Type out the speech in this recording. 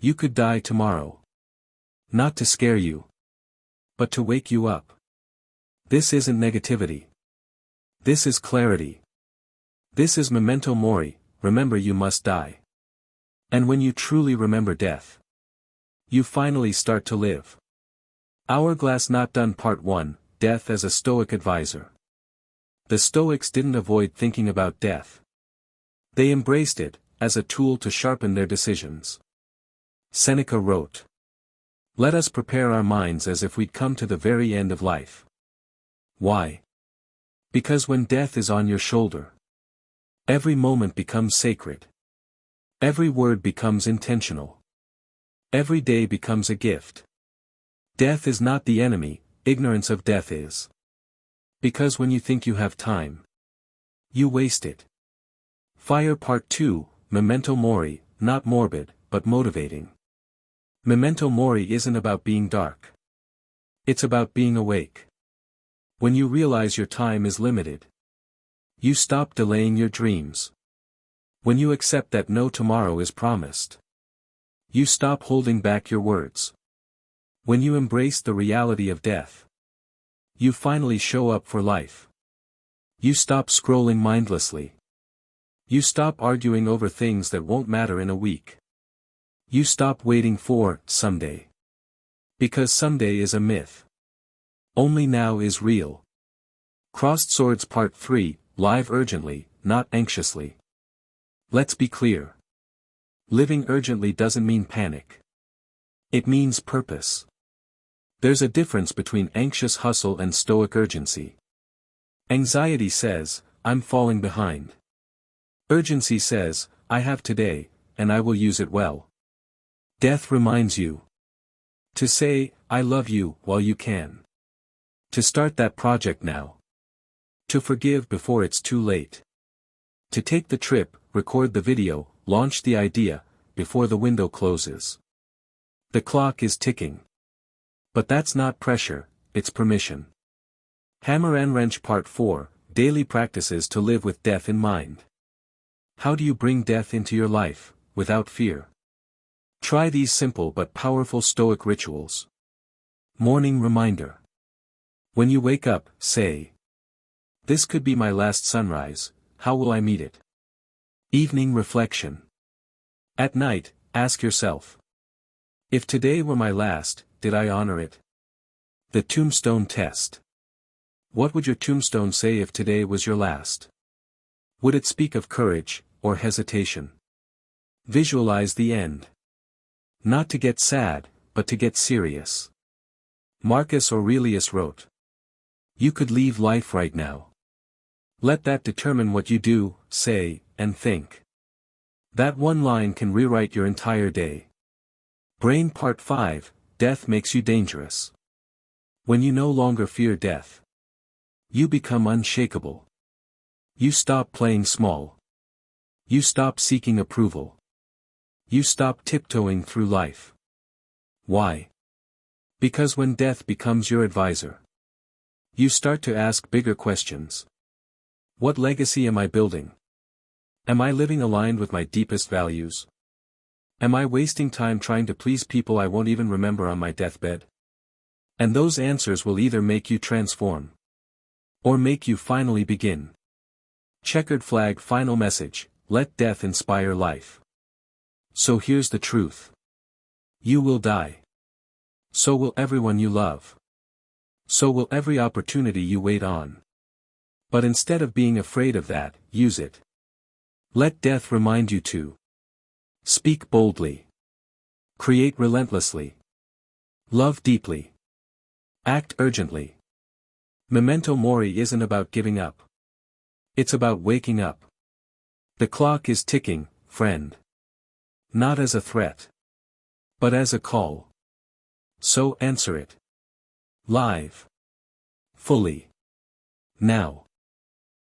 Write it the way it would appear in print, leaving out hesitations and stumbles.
You could die tomorrow. Not to scare you, but to wake you up. This isn't negativity. This is clarity. This is memento mori, remember you must die. And when you truly remember death, you finally start to live. Hourglass Not Done Part 1, Death as a Stoic Advisor. The Stoics didn't avoid thinking about death. They embraced it, as a tool to sharpen their decisions. Seneca wrote, "Let us prepare our minds as if we'd come to the very end of life." Why? Because when death is on your shoulder, every moment becomes sacred. Every word becomes intentional. Every day becomes a gift. Death is not the enemy, ignorance of death is. Because when you think you have time, you waste it. Fire Part 2, Memento Mori, not morbid, but motivating. Memento Mori isn't about being dark. It's about being awake. When you realize your time is limited, you stop delaying your dreams. When you accept that no tomorrow is promised, you stop holding back your words. When you embrace the reality of death, you finally show up for life. You stop scrolling mindlessly. You stop arguing over things that won't matter in a week. You stop waiting for someday. Because someday is a myth. Only now is real. Crossed Swords Part 3, Live urgently, not anxiously. Let's be clear. Living urgently doesn't mean panic. It means purpose. There's a difference between anxious hustle and stoic urgency. Anxiety says, I'm falling behind. Urgency says, I have today, and I will use it well. Death reminds you to say, I love you, while you can. To start that project now. To forgive before it's too late. To take the trip, record the video, launch the idea, before the window closes. The clock is ticking. But that's not pressure, it's permission. Hammer and Wrench Part 4, Daily Practices to Live with Death in Mind. How do you bring death into your life, without fear? Try these simple but powerful Stoic rituals. Morning reminder. When you wake up, say, this could be my last sunrise, how will I meet it? Evening reflection. At night, ask yourself, if today were my last, did I honor it? The Tombstone Test. What would your tombstone say if today was your last? Would it speak of courage, or hesitation? Visualize the end. Not to get sad, but to get serious. Marcus Aurelius wrote, you could leave life right now. Let that determine what you do, say, and think. That one line can rewrite your entire day. Brain Part 5, Death Makes You Dangerous. When you no longer fear death, you become unshakable. You stop playing small. You stop seeking approval. You stop tiptoeing through life. Why? Because when death becomes your advisor, you start to ask bigger questions. What legacy am I building? Am I living aligned with my deepest values? Am I wasting time trying to please people I won't even remember on my deathbed? And those answers will either make you transform, or make you finally begin. Checkered flag final message, let death inspire life. So here's the truth. You will die. So will everyone you love. So will every opportunity you wait on. But instead of being afraid of that, use it. Let death remind you to speak boldly. Create relentlessly. Love deeply. Act urgently. Memento Mori isn't about giving up. It's about waking up. The clock is ticking, friend. Not as a threat, but as a call. So answer it. Live. Fully. Now.